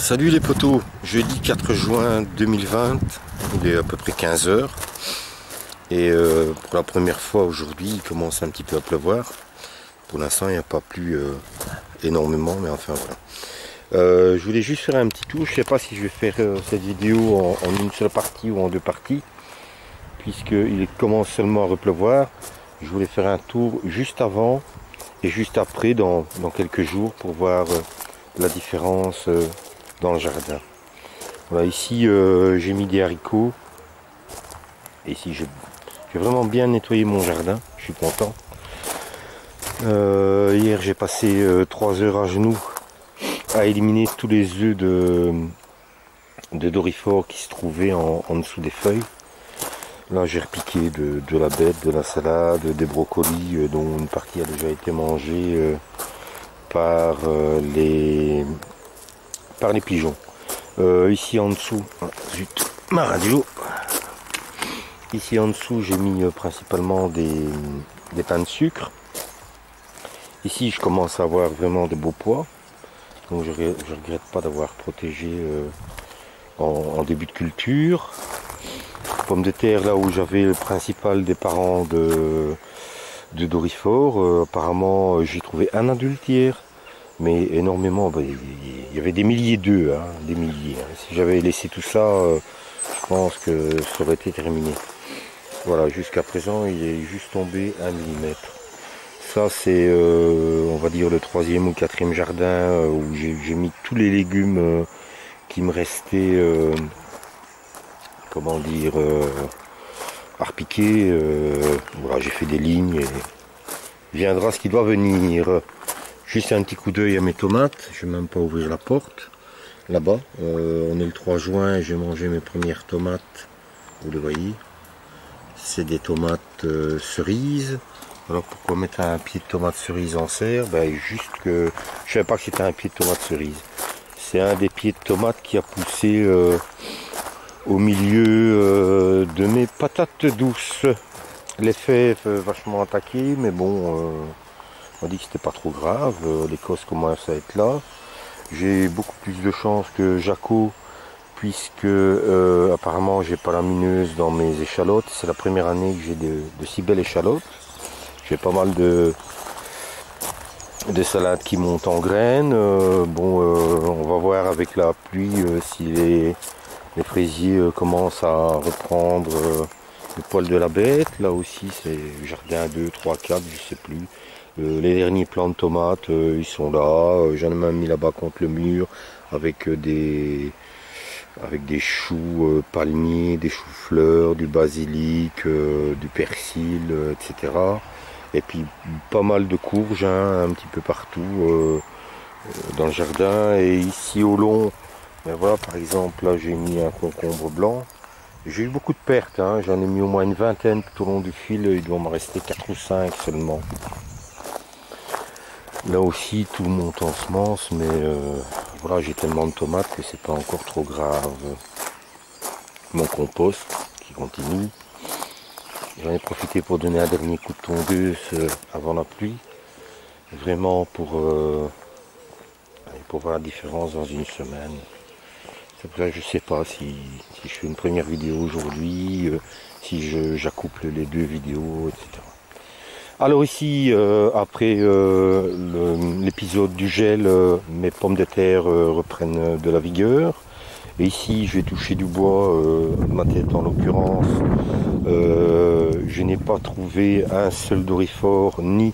Salut les potos, jeudi 4 juin 2020, il est à peu près 15 h et pour la première fois aujourd'hui il commence un petit peu à pleuvoir. Pour l'instant il n'y a pas plu énormément, mais enfin voilà. Je voulais juste faire un petit tour, je sais pas si je vais faire cette vidéo en une seule partie ou en deux parties, puisqu'il commence seulement à repleuvoir. Je voulais faire un tour juste avant et juste après dans quelques jours pour voir la différence dans le jardin. Voilà, ici j'ai mis des haricots. Ici j'ai vraiment bien nettoyé mon jardin, je suis content. Hier j'ai passé 3 heures à genoux à éliminer tous les œufs de doryphore qui se trouvaient en dessous des feuilles. Là j'ai repiqué de la bête, de la salade, des brocolis dont une partie a déjà été mangée par les pigeons. Ici en dessous, zut, ma radio. Ici en dessous j'ai mis principalement des pains de sucre. Ici je commence à avoir vraiment de beaux pois. Donc je regrette pas d'avoir protégé en début de culture. Pommes de terre, là où j'avais le principal des parents de doryphore, apparemment j'ai trouvé un adulte hier, mais énormément, il y avait des milliers d'œufs, hein, des milliers. Si j'avais laissé tout ça, je pense que ça aurait été terminé. Voilà, jusqu'à présent il est juste tombé 1 mm. Ça c'est on va dire le 3e ou 4e jardin où j'ai mis tous les légumes qui me restaient, comment dire, à repiquer. Voilà, j'ai fait des lignes et viendra ce qui doit venir. Juste un petit coup d'œil à mes tomates, je ne vais même pas ouvrir la porte. Là-bas, on est le 3 juin et j'ai mangé mes premières tomates, vous le voyez. C'est des tomates cerises. Alors pourquoi mettre un pied de tomate cerise en serre? Juste que je ne savais pas que c'était un pied de tomate cerise. C'est un des pieds de tomate qui a poussé au milieu de mes patates douces. L'effet vachement attaqué, mais bon, on dit que c'était pas trop grave. L'Écosse commence à être là. J'ai beaucoup plus de chance que Jaco, puisque apparemment j'ai pas la mineuse dans mes échalotes. C'est la première année que j'ai de si belles échalotes. J'ai pas mal de salades qui montent en graines. On va voir avec la pluie si les fraisiers commencent à reprendre le poil de la bête. Là aussi c'est jardin 2, 3, 4, je sais plus. Les derniers plants de tomates, ils sont là. J'en ai même mis là-bas contre le mur avec des choux palmiers, des choux-fleurs, du basilic, du persil, etc. Et puis pas mal de courges, hein, un petit peu partout dans le jardin. Et ici au long, voilà, par exemple, là j'ai mis un concombre blanc. J'ai eu beaucoup de pertes, hein, j'en ai mis au moins une vingtaine tout au long du fil, il doit m'en rester 4 ou 5 seulement. Là aussi tout monte en semences, mais voilà, j'ai tellement de tomates que c'est pas encore trop grave. Mon compost qui continue. J'en ai profité pour donner un dernier coup de tondeuse avant la pluie. Vraiment pour voir la différence dans une semaine. C'est pour ça que je ne sais pas si je fais une première vidéo aujourd'hui, si j'accouple les deux vidéos, etc. Alors ici, après l'épisode du gel, mes pommes de terre reprennent de la vigueur. Et ici, je vais toucher du bois, ma tête en l'occurrence. Je n'ai pas trouvé un seul doryphore ni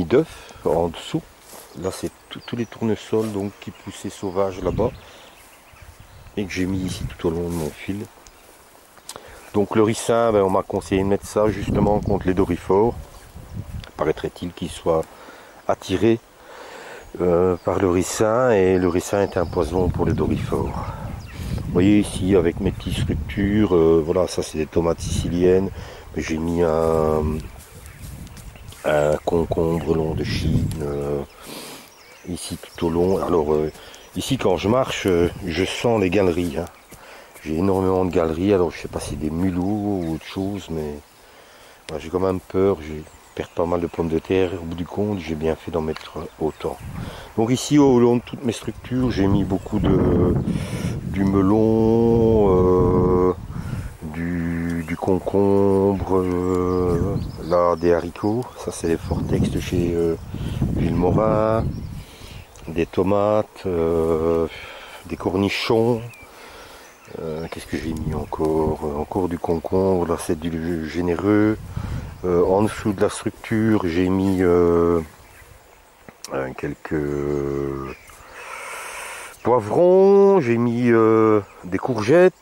d'œuf en dessous. Là, c'est tous les tournesols donc, qui poussaient sauvages là-bas et que j'ai mis ici tout au long de mon fil. Donc le ricin, on m'a conseillé de mettre ça justement contre les doryphores. Paraîtrait-il qu'il soit attiré par le ricin, et le ricin est un poison pour les doryphores. Vous voyez ici avec mes petites structures, voilà, ça c'est des tomates siciliennes, mais j'ai mis un concombre long de Chine ici tout au long. Alors ici quand je marche, je sens les galeries, hein. J'ai énormément de galeries, alors je sais pas si c'est des mulots ou autre chose, mais voilà, j'ai quand même peur. perdre pas mal de pommes de terre. Au bout du compte, j'ai bien fait d'en mettre autant. Donc ici, au long de toutes mes structures, j'ai mis beaucoup du melon, du concombre, là des haricots, ça c'est les Fortex de chez Villemorin, des tomates, des cornichons, qu'est-ce que j'ai mis encore du concombre, là c'est du généreux. En dessous de la structure j'ai mis quelques poivrons, j'ai mis des courgettes.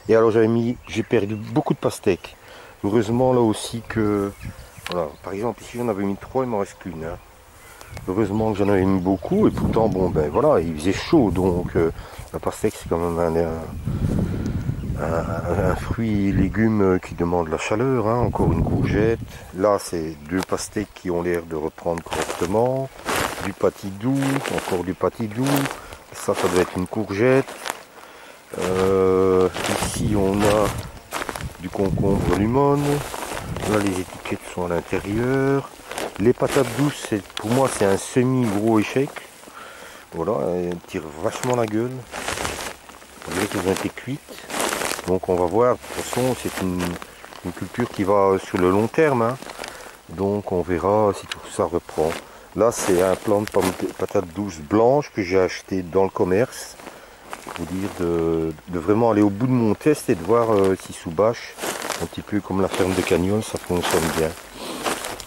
Et alors j'ai perdu beaucoup de pastèques. Heureusement là aussi que, voilà, par exemple ici j'en avais mis 3, il m'en reste qu'une. Hein. Heureusement que j'en avais mis beaucoup et pourtant bon ben voilà, il faisait chaud donc la pastèque c'est quand même un fruit et légume qui demande la chaleur. Hein. Encore une courgette. Là c'est 2 pastèques qui ont l'air de reprendre correctement. Du patidou, encore du patidou. Ça doit être une courgette. Ici on a du concombre limone. Là les étiquettes sont à l'intérieur. Les patates douces, pour moi c'est un semi-gros échec. Voilà, elles tirent vachement la gueule. On dirait qu'elles ont été cuites. Donc on va voir, de toute façon c'est une culture qui va sur le long terme. Hein. Donc on verra si tout ça reprend. Là c'est un plant de patates douces blanches que j'ai acheté dans le commerce. Pour vous dire de vraiment aller au bout de mon test et de voir si sous bâche, un petit peu comme la ferme de Cagnols, ça fonctionne bien.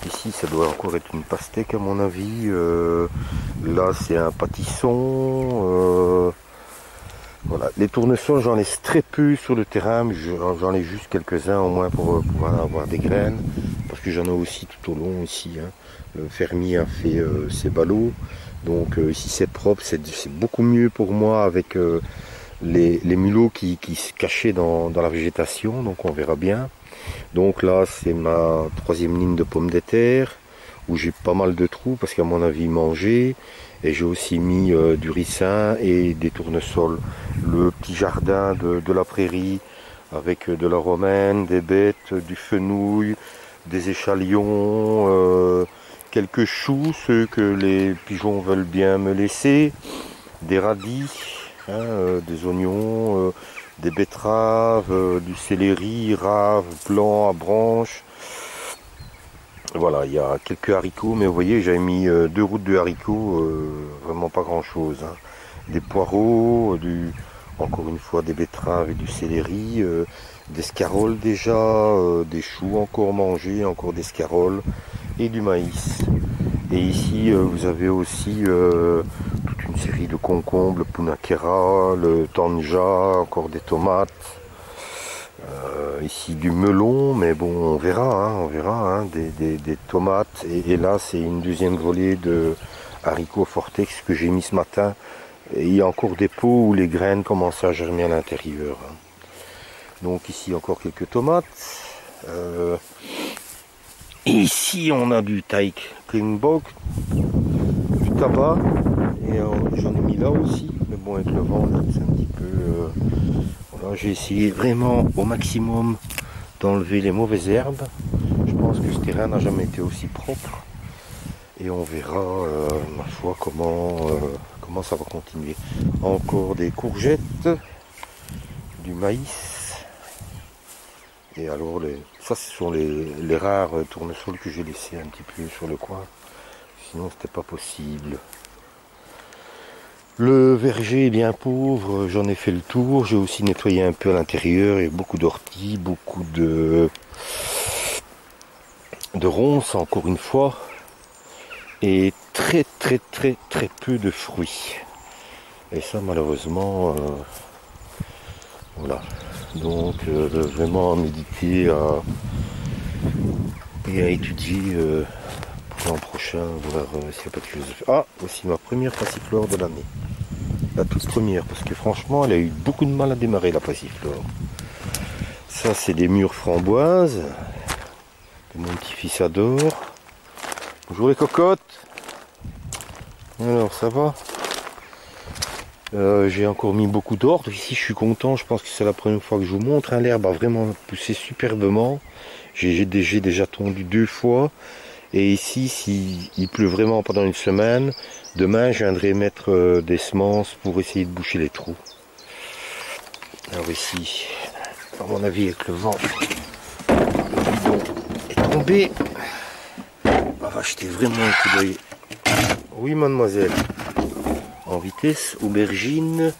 Ici ça doit encore être une pastèque à mon avis. Là c'est un pâtisson. Voilà. Les tournesols j'en laisse très peu sur le terrain, mais j'en ai juste quelques-uns au moins pour pouvoir avoir des graines. Parce que j'en ai aussi tout au long ici. Hein. Le fermier a fait ses ballots. Donc ici c'est propre, c'est beaucoup mieux pour moi avec les mulots qui se cachaient dans la végétation, donc on verra bien. Donc là c'est ma 3e ligne de pommes de terre où j'ai pas mal de trous parce qu'à mon avis manger. Et j'ai aussi mis du ricin et des tournesols. Le petit jardin de la prairie avec de la romaine, des bêtes, du fenouil, des échalions, quelques choux, ceux que les pigeons veulent bien me laisser, des radis, hein, des oignons, des betteraves, du céleri, rave, blanc à branches. Voilà, il y a quelques haricots, mais vous voyez, j'avais mis 2 routes de haricots, vraiment pas grand chose. Hein. Des poireaux, encore une fois des betteraves et du céleri, des scaroles déjà, des choux encore mangés, encore des scaroles et du maïs. Et ici, vous avez aussi toute une série de concombres, le punakera, le tanja, encore des tomates. Ici du melon, mais bon on verra, hein, des tomates et là c'est une 2e volée de haricots Fortex que j'ai mis ce matin et il y a encore des pots où les graines commencent à germer à l'intérieur. Hein. Donc ici encore quelques tomates. Ici on a du taïk klingbok, du tabac et j'en ai mis là aussi, mais bon avec le vent là, c'est un petit peu... Voilà, j'ai essayé vraiment au maximum d'enlever les mauvaises herbes. Je pense que ce terrain n'a jamais été aussi propre. Et on verra, ma foi, comment ça va continuer. Encore des courgettes, du maïs. Et alors, ça ce sont les rares tournesols que j'ai laissés un petit peu sur le coin. Sinon, c'était pas possible. Le verger est bien pauvre, j'en ai fait le tour, j'ai aussi nettoyé un peu à l'intérieur, il y a beaucoup d'orties, beaucoup de ronces encore une fois, et très peu de fruits. Et ça malheureusement, voilà. Donc vraiment à méditer et à étudier pour l'an prochain, voir s'il n'y a pas de choses à faire. Ah, aussi ma première passiflore de l'année. La toute première, parce que franchement elle a eu beaucoup de mal à démarrer la passiflore. Ça c'est des mûres framboises que mon petit-fils adore. Bonjour les cocottes. Alors ça va. J'ai encore mis beaucoup d'ordre ici, je suis content, je pense que c'est la première fois que je vous montre. Hein. L'herbe a vraiment poussé superbement. J'ai déjà tondu 2 fois. Et ici, s'il pleut vraiment pendant une semaine, demain je viendrai mettre des semences pour essayer de boucher les trous. Alors ici, à mon avis avec le vent, le bidon est tombé. On va jeter vraiment un coup d'œil. Oui mademoiselle. En vitesse, aubergine.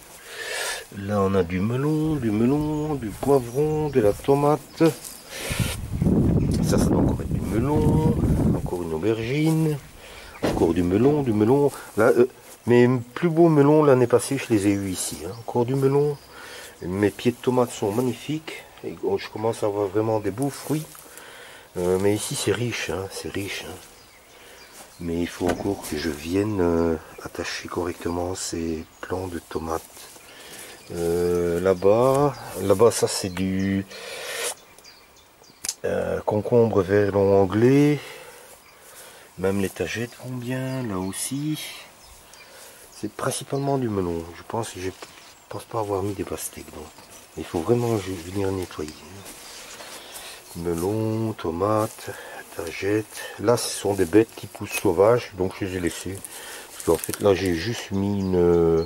Là on a du melon, du poivron, de la tomate. Ça doit encore être du melon. Encore une aubergine. Encore du melon. Là, mes plus beaux melons l'année passée, je les ai eu ici. Hein. Encore du melon. Mes pieds de tomates sont magnifiques. Et je commence à avoir vraiment des beaux fruits. Mais ici c'est riche, hein, c'est riche. Hein. Mais il faut encore que je vienne attacher correctement ces plants de tomates. Là-bas, ça c'est du concombre vert long anglais. Même les tagettes vont bien, là aussi. C'est principalement du melon. Je pense pas avoir mis des pastèques. Donc. Il faut vraiment venir nettoyer. Melon, tomates, tagettes. Là, ce sont des bêtes qui poussent sauvages, donc je les ai laissées. Parce qu'en fait, là, j'ai juste mis une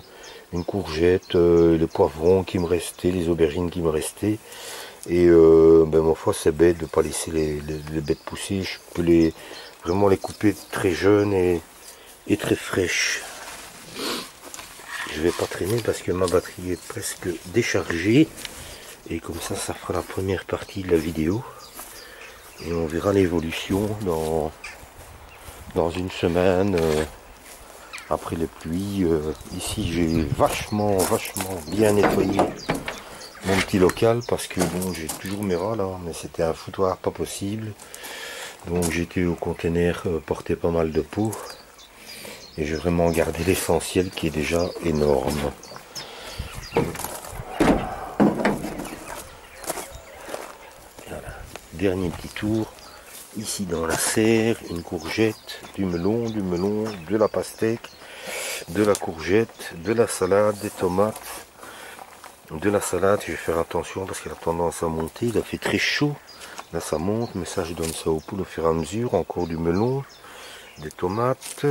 courgette, les poivrons qui me restaient, les aubergines qui me restaient. Et ma foi, c'est bête de ne pas laisser les bêtes pousser. Je peux vraiment les couper très jeunes et très fraîches. Je vais pas traîner parce que ma batterie est presque déchargée. Et comme ça fera la première partie de la vidéo. Et on verra l'évolution dans une semaine après les pluies. Ici j'ai vachement bien nettoyé mon petit local parce que bon, j'ai toujours mes rats là, mais c'était un foutoir pas possible. Donc j'étais au conteneur porté pas mal de pots. Et j'ai vraiment gardé l'essentiel qui est déjà énorme. Voilà. Dernier petit tour. Ici dans la serre, une courgette, du melon, de la pastèque, de la courgette, de la salade, des tomates. De la salade, je vais faire attention parce qu'elle a tendance à monter. Il a fait très chaud. Là ça monte, mais ça je donne ça aux poules au fur et à mesure. Encore du melon, des tomates.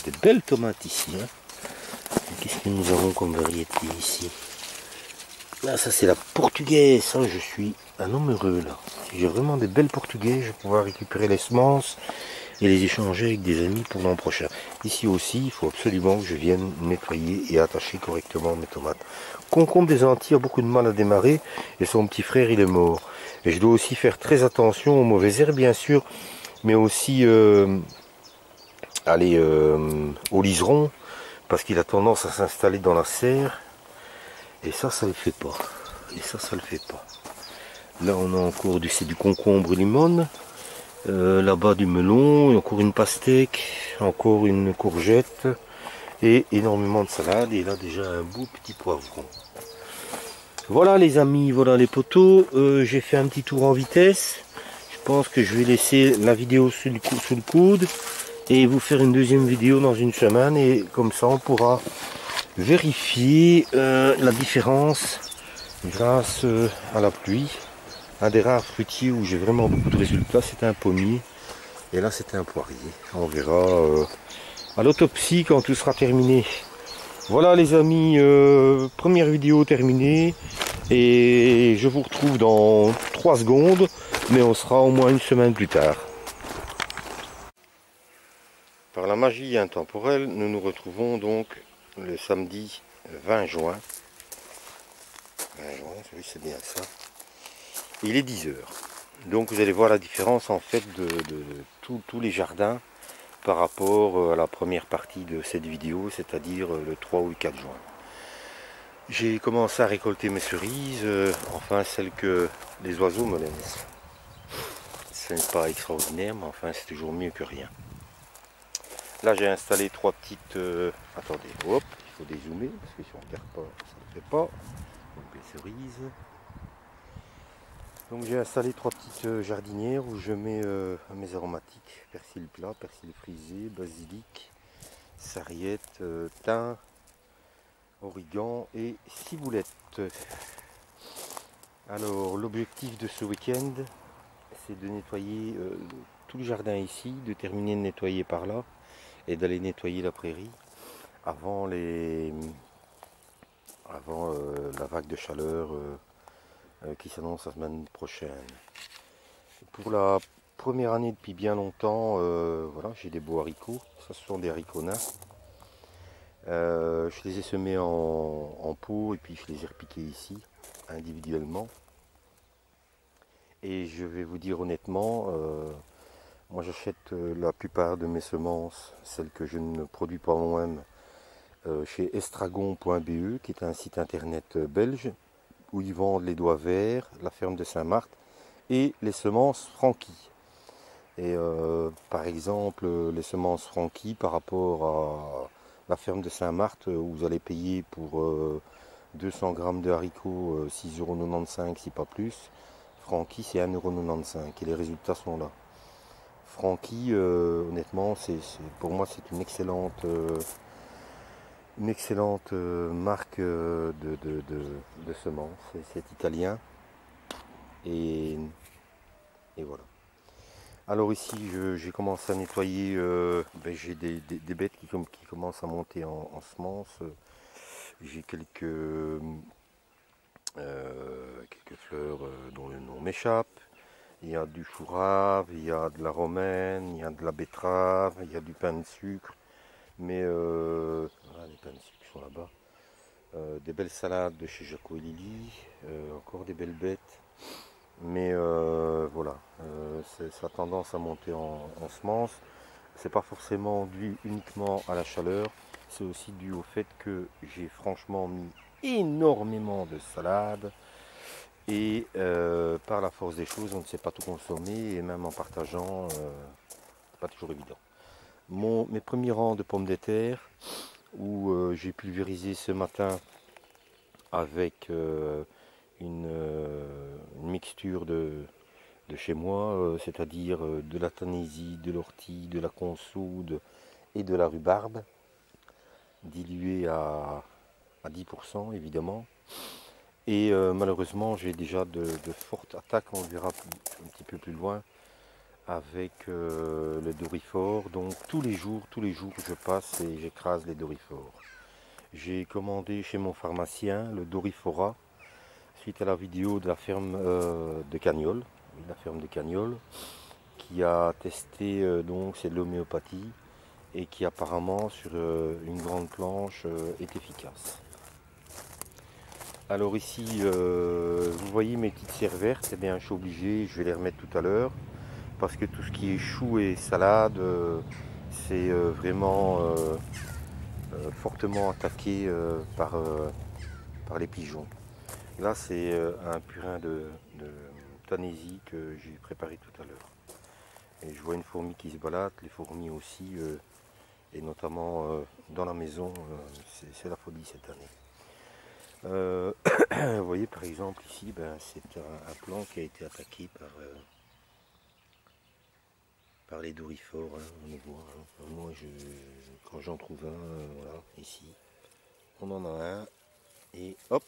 Des belles tomates ici. Hein. Qu'est-ce que nous avons comme variété ici? Là, ça c'est la portugaise. Ça, je suis un homme heureux là. Si j'ai vraiment des belles portugaises, je vais pouvoir récupérer les semences et les échanger avec des amis pour l'an prochain. Ici aussi, il faut absolument que je vienne nettoyer et attacher correctement mes tomates. Concombre des Antilles a beaucoup de mal à démarrer et son petit frère il est mort. Et je dois aussi faire très attention aux mauvaises herbes bien sûr, mais aussi au liseron parce qu'il a tendance à s'installer dans la serre et ça le fait pas. Là on a encore c'est du concombre limone. Là-bas du melon, encore une pastèque, encore une courgette et énormément de salade et là déjà un beau petit poivron. Voilà les amis, voilà les poteaux. J'ai fait un petit tour en vitesse. Je pense que je vais laisser la vidéo sous le coude et vous faire une deuxième vidéo dans une semaine et comme ça on pourra vérifier la différence grâce à la pluie. Un des rares fruitiers où j'ai vraiment beaucoup de résultats, c'était un pommier. Et là, c'était un poirier. On verra à l'autopsie quand tout sera terminé. Voilà les amis, première vidéo terminée. Et je vous retrouve dans 3 secondes. Mais on sera au moins une semaine plus tard. Par la magie intemporelle, nous nous retrouvons donc le samedi 20 juin. 20 juin, oui c'est bien ça. Il est 10 h. Donc vous allez voir la différence en fait de tous les jardins par rapport à la première partie de cette vidéo, c'est-à-dire le 3 ou le 4 juin. J'ai commencé à récolter mes cerises, enfin celles que les oiseaux me laissent. Ce n'est pas extraordinaire, mais enfin c'est toujours mieux que rien. Là j'ai installé 3 petites... attendez, hop, il faut dézoomer, parce que si on ne regarde pas, ça ne fait pas. Donc les cerises... Donc j'ai installé 3 petites jardinières où je mets mes aromatiques, persil plat, persil frisé, basilic, sarriette, thym, origan et ciboulette. Alors l'objectif de ce week-end, c'est de nettoyer tout le jardin ici, de terminer de nettoyer par là et d'aller nettoyer la prairie avant la vague de chaleur qui s'annonce la semaine prochaine. Pour la première année depuis bien longtemps, voilà, j'ai des beaux haricots. Ça, ce sont des haricots nains. Je les ai semés en pot et puis je les ai repiqués ici individuellement. Et je vais vous dire honnêtement, moi j'achète la plupart de mes semences, celles que je ne produis pas moi-même, chez estragon.be, qui est un site internet belge, où ils vendent les doigts verts, la ferme de Saint-Marthe et les semences Francky. Et par exemple, les semences Francky par rapport à la ferme de Saint-Marthe, où vous allez payer pour 200 grammes de haricots 6,95 €, si pas plus. Francky, c'est 1,95 € et les résultats sont là. Francky, honnêtement, pour moi, c'est une excellente marque de semences. C'est italien. Et voilà. Alors ici, j'ai commencé à nettoyer. J'ai des bêtes qui commencent à monter en semences. J'ai quelques fleurs dont le nom m'échappe. Il y a du chou rave, il y a de la romaine, il y a de la betterave, il y a du pain de sucre. Mais voilà, les pains de sucre sont là-bas. Des belles salades de chez Jaco et Lily, encore des belles bêtes. Mais voilà, ça a tendance à monter en semences. C'est pas forcément dû uniquement à la chaleur, c'est aussi dû au fait que j'ai franchement mis énormément de salades. Et par la force des choses, on ne sait pas tout consommer, et même en partageant, c'est pas toujours évident. Mes premiers rangs de pommes de terre, où j'ai pulvérisé ce matin avec une mixture de chez moi, c'est-à-dire de la tanésie, de l'ortie, de la consoude et de la rhubarbe, diluée à 10% évidemment. Et malheureusement, j'ai déjà de fortes attaques, on le verra un petit peu plus loin, avec le dorifort. Donc tous les jours, je passe et j'écrase les dorifores. J'ai commandé chez mon pharmacien le dorifora, suite à la vidéo de la ferme de Cagnols, la ferme de Cagnols, qui a testé, donc c'est de l'homéopathie, et qui apparemment sur une grande planche est efficace. Alors ici, vous voyez mes petites serres vertes, eh bien je suis obligé, je vais les remettre tout à l'heure, parce que tout ce qui est chou et salade, c'est vraiment fortement attaqué par les pigeons. Là c'est un purin de tanésie que j'ai préparé tout à l'heure. Et je vois une fourmi qui se balade, les fourmis aussi, et notamment dans la maison, c'est la folie cette année. Vous voyez par exemple ici, c'est un plant qui a été attaqué par les dorifores, hein, on les voit. Hein. Moi, quand j'en trouve un, voilà, ici, on en a un, et hop,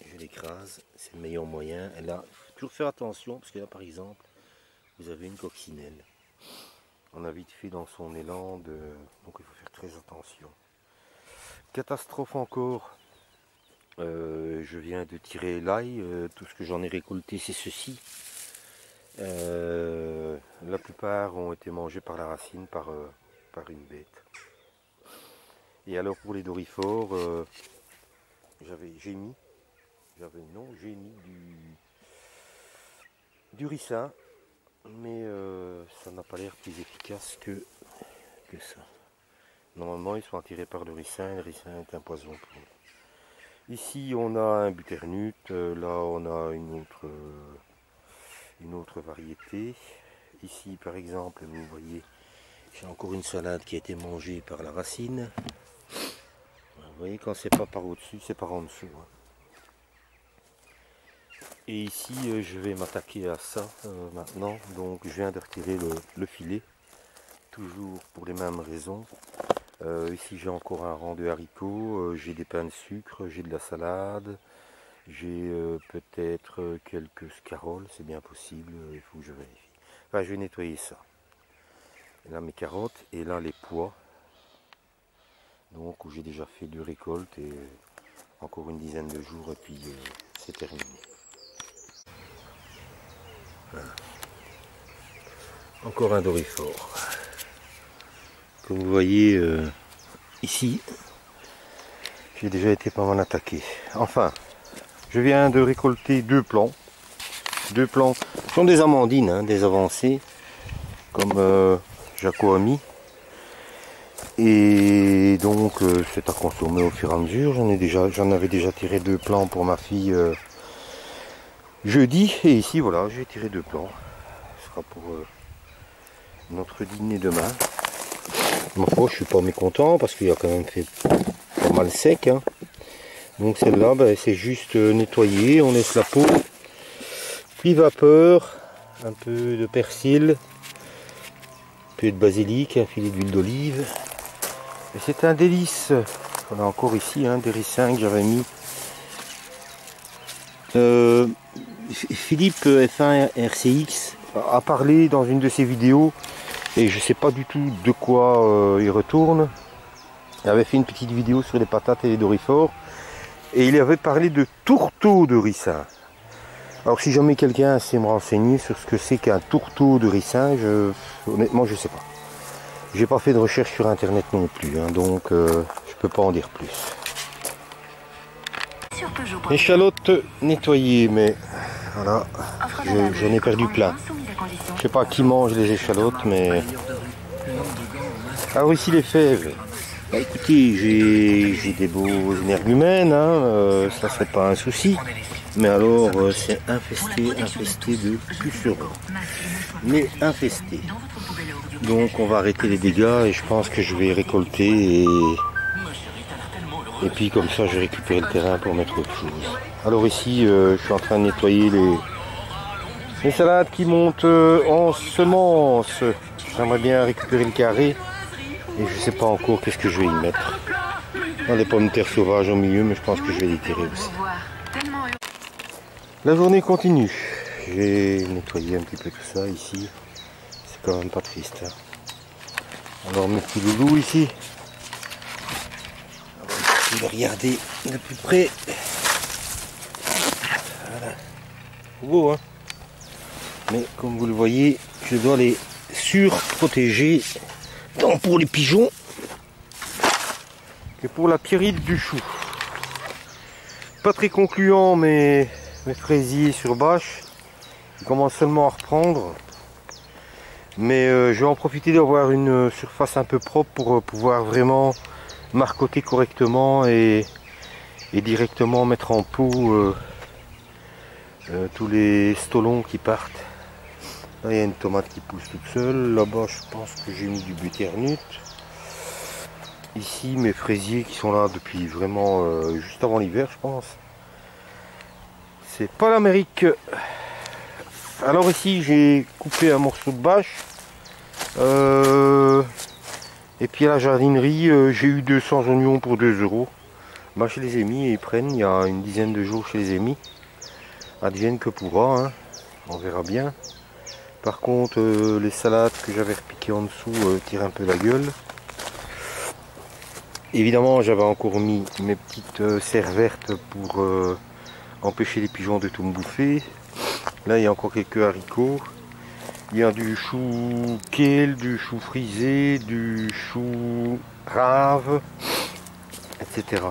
je l'écrase, c'est le meilleur moyen. Et là, il faut toujours faire attention, parce que là par exemple, vous avez une coccinelle. On a vite fait dans son élan, donc il faut faire très attention. Catastrophe encore. Je viens de tirer l'ail, tout ce que j'en ai récolté c'est ceci. La plupart ont été mangés par la racine, par une bête. Et alors pour les dorifores, j'ai mis du ricin, mais ça n'a pas l'air plus efficace que ça. Normalement ils sont attirés par le ricin est un poison pour eux. Ici on a un butternut, là on a une autre variété. Ici par exemple vous voyez, j'ai encore une salade qui a été mangée par la racine. Vous voyez, quand c'est pas par au-dessus, c'est par en dessous. Hein. Et ici je vais m'attaquer à ça maintenant. Donc je viens de retirer le filet, toujours pour les mêmes raisons. Ici j'ai encore un rang de haricots, j'ai des pains de sucre, j'ai de la salade, j'ai peut-être quelques scaroles, c'est bien possible, il faut que je vérifie. Enfin, je vais nettoyer ça. Et là mes carottes et là les pois. Donc où j'ai déjà fait du récolte et encore une dizaine de jours et puis c'est terminé. Voilà. Encore un dorifort. Comme vous voyez ici, j'ai déjà été pas mal attaqué. Enfin, je viens de récolter deux plants. Deux plants ce sont des amandines, hein, des avancées, comme Jaco a mis. Et donc c'est à consommer au fur et à mesure. J'en avais déjà tiré deux plants pour ma fille jeudi. Et ici voilà, j'ai tiré deux plants. Ce sera pour notre dîner demain. Ma foi, je suis pas mécontent parce qu'il a quand même fait pas mal sec. Hein. Donc celle-là, ben, c'est juste nettoyer, on laisse la peau. Puis vapeur, un peu de persil, un peu de basilic, un filet d'huile d'olive. Et c'est un délice. On a encore ici hein, des ricins que j'avais mis. Philippe F1 RCX a parlé dans une de ses vidéos, et je ne sais pas du tout de quoi il retourne. Il avait fait une petite vidéo sur les patates et les dorifores, et il avait parlé de tourteau de ricin. Alors si jamais quelqu'un sait me renseigner sur ce que c'est qu'un tourteau de ricin, honnêtement je sais pas. J'ai pas fait de recherche sur internet non plus, hein, donc je peux pas en dire plus. Échalotes nettoyées, mais voilà, j'en ai perdu plein. Je sais pas qui mange les échalotes, mais... Alors ici les fèves. Bah, écoutez, j'ai des beaux énergumènes, hein, ça c'est pas un souci. Mais alors c'est infesté de pucerons. Mais infesté. Donc on va arrêter les dégâts et je pense que je vais récolter et puis comme ça je vais récupérer le terrain pour mettre autre chose. Alors ici je suis en train de nettoyer les salades qui montent en semences. J'aimerais bien récupérer le carré et je sais pas encore qu'est-ce que je vais y mettre. Dans les pommes de terre sauvages au milieu, mais je pense que je vais les tirer aussi. La journée continue. J'ai nettoyé un petit peu tout ça ici. C'est quand même pas triste. Hein. Alors mes petits loulous ici. Je vais regarder de plus près. Voilà. Beau hein. Mais comme vous le voyez, je dois les surprotéger tant pour les pigeons que pour la pyrite du chou. Pas très concluant, mais mes fraisiers sur bâche commencent seulement à reprendre. Mais je vais en profiter d'avoir une surface un peu propre pour pouvoir vraiment marcoter correctement et directement mettre en pot tous les stolons qui partent. Là il y a une tomate qui pousse toute seule. Là-bas je pense que j'ai mis du butternut. Ici mes fraisiers qui sont là depuis vraiment juste avant l'hiver je pense. C'est pas l'Amérique. Alors ici j'ai coupé un morceau de bâche. Et puis à la jardinerie j'ai eu 200 oignons pour 2 €. Bah, je les ai mis et ils prennent. Il y a une dizaine de jours je les ai mis. Advienne que pourra, hein. On verra bien. Par contre les salades que j'avais repiquées en dessous tirent un peu la gueule. Évidemment j'avais encore mis mes petites serres vertes pour empêcher les pigeons de tout me bouffer. Là il y a encore quelques haricots. Il y a du chou kale, du chou frisé, du chou rave, etc.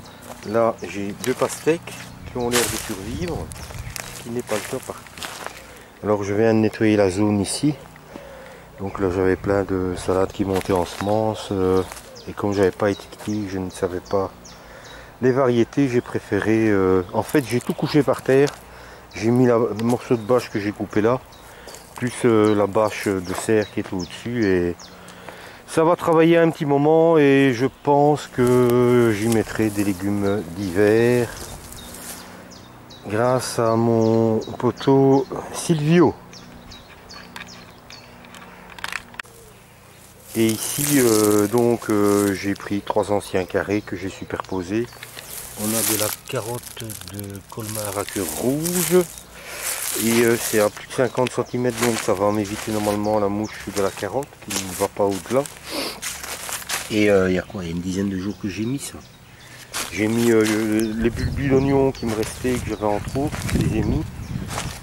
Là j'ai 2 pastèques qui ont l'air de survivre, ce qui n'est pas le cas partout. Alors je viens de nettoyer la zone ici. Donc là j'avais plein de salades qui montaient en semences. Et comme j'avais pas étiqueté, je ne savais pas les variétés, j'ai préféré... en fait j'ai tout couché par terre. J'ai mis le morceau de bâche que j'ai coupé là, plus la bâche de serre qui est au-dessus. Et ça va travailler un petit moment et je pense que j'y mettrai des légumes d'hiver. Grâce à mon poteau Silvio. Et ici donc j'ai pris 3 anciens carrés que j'ai superposés. On a de la carotte de Colmar à cœur rouge, Et c'est à plus de 50 cm, donc ça va m'éviter normalement la mouche de la carotte qui ne va pas au-delà. Et il y a quoi? Il y a une dizaine de jours que j'ai mis ça. J'ai mis les bulbes d'oignons qui me restaient, que j'avais en trop, je les ai mis.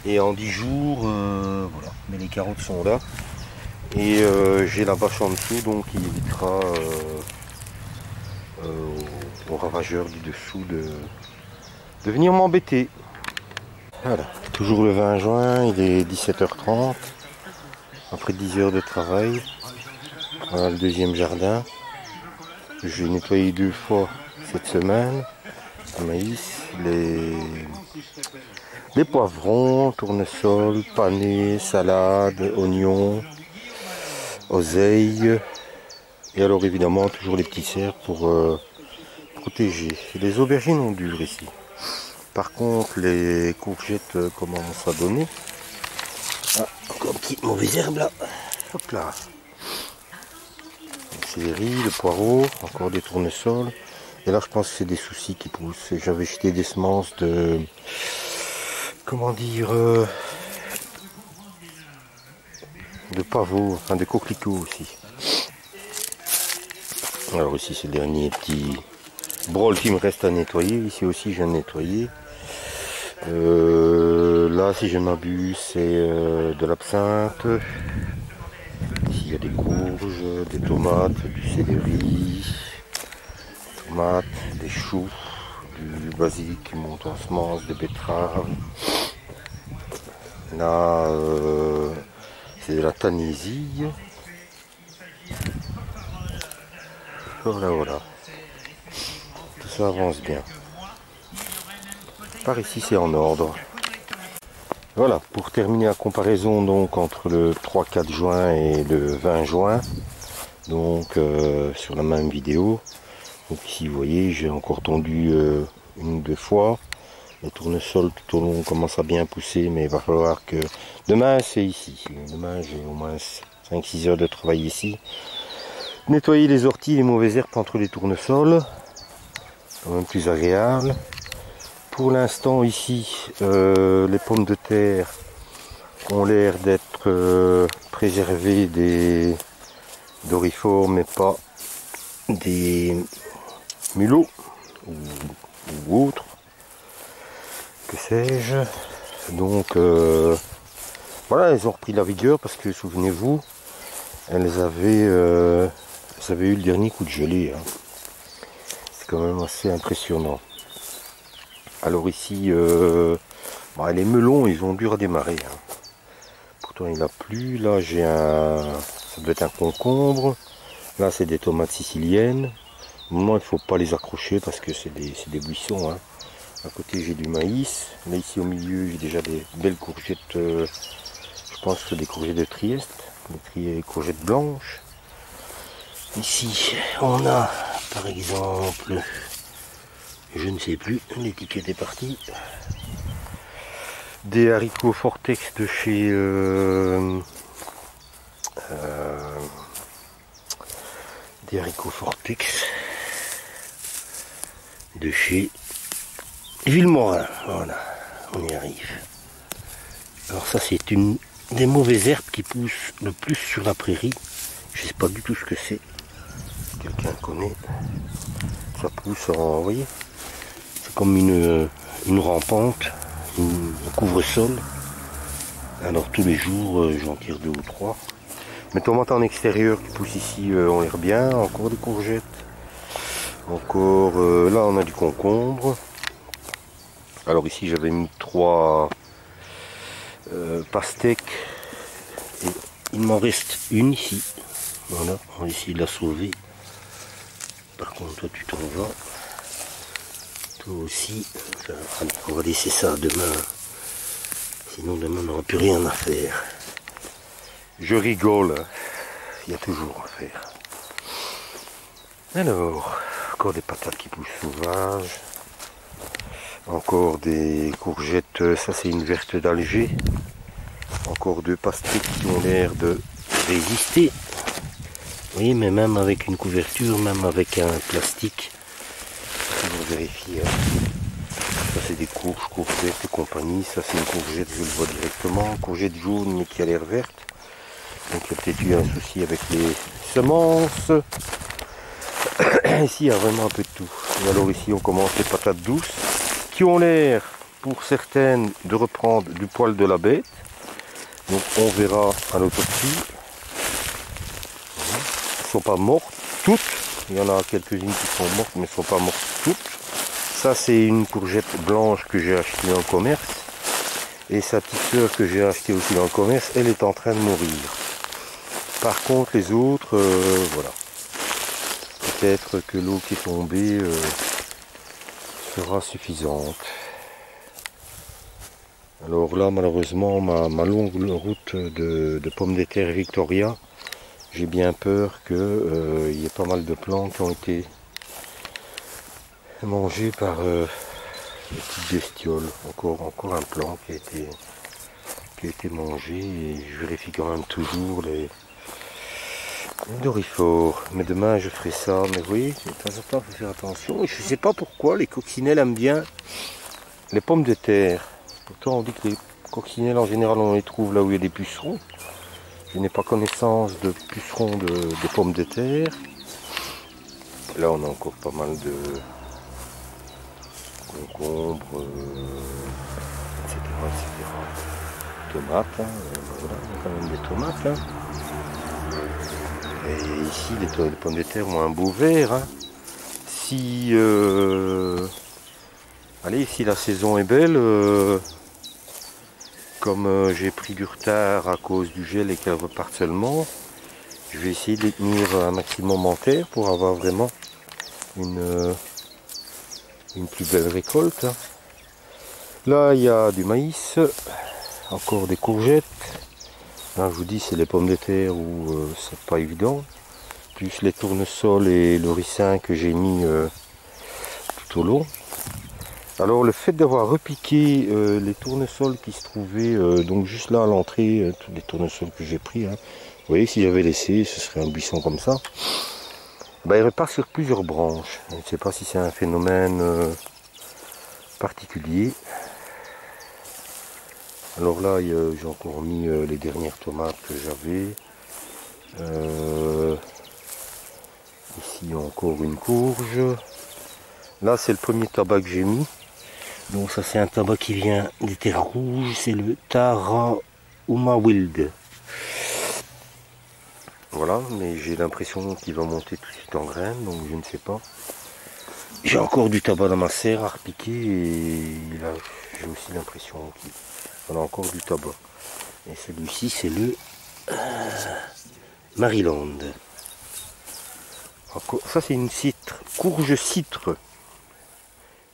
Et en 10 jours, voilà. Mais les carottes sont là. Et j'ai la bâche en dessous, donc il évitera aux ravageurs du dessous de venir m'embêter. Voilà, toujours le 20 juin, il est 17h30, après 10 heures de travail. Voilà le deuxième jardin. J'ai nettoyé 2 fois cette semaine. Le maïs, les poivrons, tournesol, panais, salade, oignons, oseille. Et alors évidemment toujours les petits cerfs pour protéger. Les aubergines ont dur ici. Par contre, les courgettes commencent à donner. Ah, encore une petite mauvaise herbe là. Hop là. Le céleri, le poireau, encore des tournesols. Et là, je pense que c'est des soucis qui poussent. J'avais jeté des semences de... Comment dire de pavots, enfin de coquelicots aussi. Alors ici, c'est le dernier petit brol qui me reste à nettoyer. Ici aussi, je viens de nettoyer. Là, si je m'abuse, c'est de l'absinthe. Ici, il y a des courges, des tomates, du céleri, tomates, des choux, du basilic qui monte en semences, des betteraves. Là, c'est de la tanisille. Voilà, voilà. Tout ça avance bien. Par ici, c'est en ordre. Voilà, pour terminer la comparaison donc entre le 3-4 juin et le 20 juin, donc sur la même vidéo. Donc ici, vous voyez, j'ai encore tondu une ou deux fois. Les tournesols tout au long commencent à bien pousser, mais il va falloir que... Demain, c'est ici. Demain, j'ai au moins 5-6 heures de travail ici. Nettoyer les orties, les mauvaises herbes entre les tournesols. Quand même plus agréable. Pour l'instant ici, les pommes de terre ont l'air d'être préservées des dorifores, mais pas des mulots ou autres, que sais-je. Donc voilà, elles ont repris la vigueur parce que souvenez-vous, elles avaient eu le dernier coup de gelée. Hein. C'est quand même assez impressionnant. Alors ici, les melons, ils ont dur à démarrer. Hein. Pourtant, il a plu. Là, j'ai ça doit être un concombre. Là, c'est des tomates siciliennes. Maintenant, il ne faut pas les accrocher parce que c'est des buissons. Hein. À côté, j'ai du maïs. Là, ici, au milieu, j'ai déjà des belles courgettes. Je pense que c'est des courgettes de Trieste. Des courgettes blanches. Ici, on a, par exemple... Je ne sais plus, l'étiquette est partie. Des haricots Fortex de chez des haricots Fortex de chez Villemorin. Voilà, on y arrive. Alors ça, c'est une des mauvaises herbes qui poussent le plus sur la prairie. Je ne sais pas du tout ce que c'est. Quelqu'un connaît. Ça pousse en, vous voyez, comme une rampante, un couvre-sol. Alors tous les jours, j'en tire 2 ou 3. Mes tomates en extérieur qui poussent ici ont l'air bien. Encore des courgettes. Encore, là on a du concombre. Alors ici j'avais mis 3 pastèques. Et il m'en reste une ici. Voilà, on va essayer de la sauver. Par contre toi tu t'en vas. Aussi, on va laisser ça demain, sinon demain on n'aura plus rien à faire. Je rigole, il y a toujours à faire. Alors, encore des patates qui poussent sauvages, encore des courgettes, ça c'est une verte d'Alger, encore 2 pastèques qui ont l'air de résister. Vous voyez, mais même avec une couverture, même avec un plastique, on vérifie, ça c'est des courges, courgettes et compagnie. Ça c'est une courgette, je le vois directement. Courgette jaune mais qui a l'air verte. Donc il y a peut-être eu un souci avec les semences. Ici il y a vraiment un peu de tout. Et alors ici on commence les patates douces qui ont l'air pour certaines de reprendre du poil de la bête. Donc on verra à l'autopsie. Elles ne sont pas mortes toutes. Il y en a quelques-unes qui sont mortes mais elles ne sont pas mortes toutes. Ça c'est une courgette blanche que j'ai achetée dans le commerce. Et sa petite sœur que j'ai achetée aussi dans le commerce, elle est en train de mourir. Par contre les autres, voilà. Peut-être que l'eau qui est tombée sera suffisante. Alors là malheureusement ma longue route de pommes de terre Victoria, j'ai bien peur qu'il y ait pas mal de plants qui ont été mangés par les petites bestioles. Encore un plant qui a été mangé, et je vérifie quand même toujours les dorifores. Mais demain je ferai ça. Mais oui, de temps en temps il faut faire attention. Et je ne sais pas pourquoi les coccinelles aiment bien les pommes de terre. Pourtant on dit que les coccinelles en général on les trouve là où il y a des pucerons. Je n'ai pas connaissance de pucerons de pommes de terre. Là on a encore pas mal de concombres, etc., etc. Tomates, hein. Voilà, il y a quand même des tomates. Hein. Et ici les pommes de terre ont un beau vert. Hein. Si allez, si la saison est belle, comme j'ai pris du retard à cause du gel et qu'elles repartent seulement, je vais essayer de les tenir un maximum en terre pour avoir vraiment une plus belle récolte. Hein. Là il y a du maïs, encore des courgettes. Là je vous dis c'est les pommes de terre où c'est pas évident. Plus les tournesols et le ricin que j'ai mis tout au long. Alors le fait d'avoir repiqué les tournesols qui se trouvaient donc juste là à l'entrée, tous les tournesols que j'ai pris, hein. Vous voyez, si j'avais laissé, ce serait un buisson comme ça. Ben, il repart sur plusieurs branches. Je ne sais pas si c'est un phénomène particulier. Alors là, j'ai encore mis les dernières tomates que j'avais. Ici, encore une courge. Là, c'est le premier tabac que j'ai mis. Donc ça, c'est un tabac qui vient des terres rouges. C'est le Tarahumara Wild. Voilà, mais j'ai l'impression qu'il va monter tout de suite en graines, donc je ne sais pas. J'ai encore du tabac dans ma serre à repiquer, et là j'ai aussi l'impression qu'il y a encore du tabac. Et celui-ci c'est le Maryland. Ça c'est une citre, courge citre.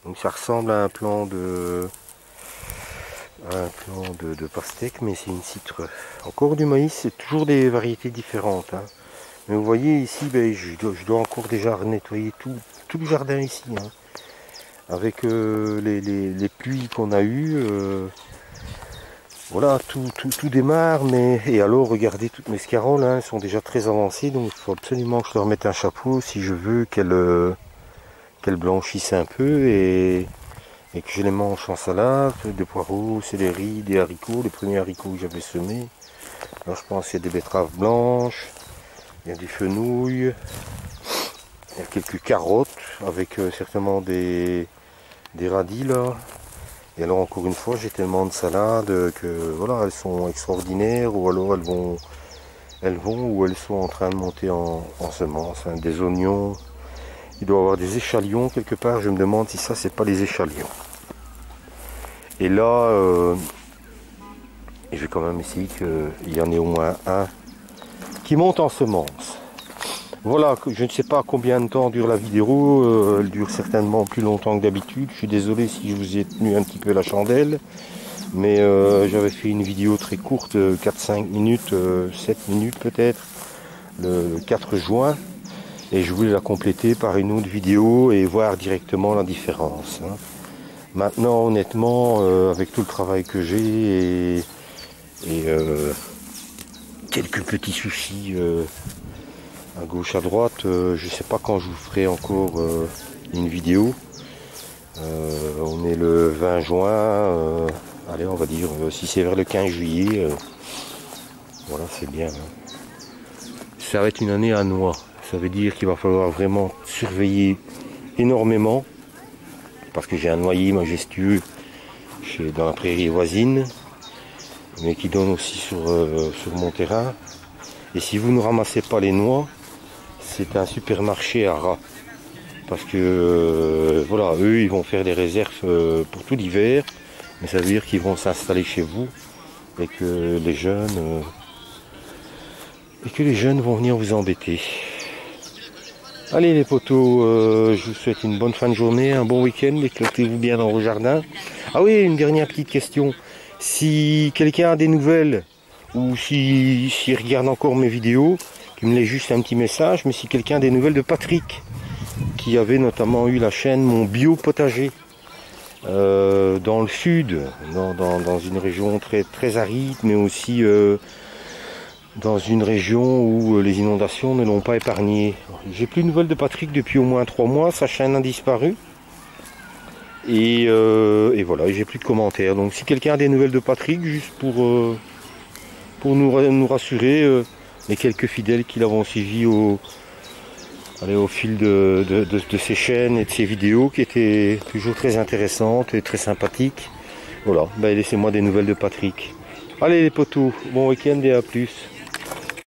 Donc ça ressemble à un plant de pastèque, mais c'est une citre. Encore du maïs, c'est toujours des variétés différentes. Hein. Mais vous voyez ici, ben, je dois encore déjà nettoyer tout le jardin ici. Hein. Avec les pluies qu'on a eues, voilà, tout démarre. Et alors, regardez, toutes mes scaroles, hein, elles sont déjà très avancées, donc il faut absolument que je leur mette un chapeau si je veux qu'elles blanchissent un peu et que je les mange en salade, des poireaux, céleri, des haricots, les premiers haricots que j'avais semés. Là je pense qu'il y a des betteraves blanches, il y a des fenouilles, il y a quelques carottes avec certainement des radis là. Et alors encore une fois j'ai tellement de salades que voilà, elles sont extraordinaires, ou alors elles vont ou elles sont en train de monter en semences. Hein. Des oignons. Il doit y avoir des échalions quelque part, je me demande si ça c'est pas les échalions. Et là, je vais quand même essayer qu'il y en ait au moins un qui monte en semences. Voilà, je ne sais pas combien de temps dure la vidéo, elle dure certainement plus longtemps que d'habitude. Je suis désolé si je vous ai tenu un petit peu la chandelle, mais j'avais fait une vidéo très courte, 4-5 minutes, 7 minutes peut-être, le 4 juin. Et je voulais la compléter par une autre vidéo et voir directement la différence. Hein. Maintenant, honnêtement, avec tout le travail que j'ai et quelques petits soucis à gauche, à droite, je ne sais pas quand je vous ferai encore une vidéo. On On est le 20 juin, allez on va dire, si c'est vers le 15 juillet, voilà c'est bien. Ça va être une année à noix, ça veut dire qu'il va falloir vraiment surveiller énormément, parce que j'ai un noyer majestueux dans la prairie voisine, mais qui donne aussi sur mon terrain. Et si vous ne ramassez pas les noix, c'est un supermarché à rats. Parce que voilà, eux ils vont faire des réserves pour tout l'hiver, mais ça veut dire qu'ils vont s'installer chez vous et que les jeunes vont venir vous embêter. Allez les potos, je vous souhaite une bonne fin de journée, un bon week-end, éclatez-vous bien dans vos jardins. Ah oui, une dernière petite question. Si quelqu'un a des nouvelles, ou s'il regarde encore mes vidéos, qu'il me laisse juste un petit message, mais si quelqu'un a des nouvelles de Patrick, qui avait notamment eu la chaîne Mon Bio Potager, dans le sud, dans une région très, très aride, mais aussi dans une région où les inondations ne l'ont pas épargné. J'ai plus de nouvelles de Patrick depuis au moins 3 mois, sa chaîne a disparu. Et voilà, j'ai plus de commentaires. Donc si quelqu'un a des nouvelles de Patrick, juste pour nous rassurer, les quelques fidèles qui l'avons suivi au fil de ses chaînes et de ses vidéos, qui étaient toujours très intéressantes et très sympathiques. Voilà, laissez-moi des nouvelles de Patrick. Allez les potos, bon week-end et à plus.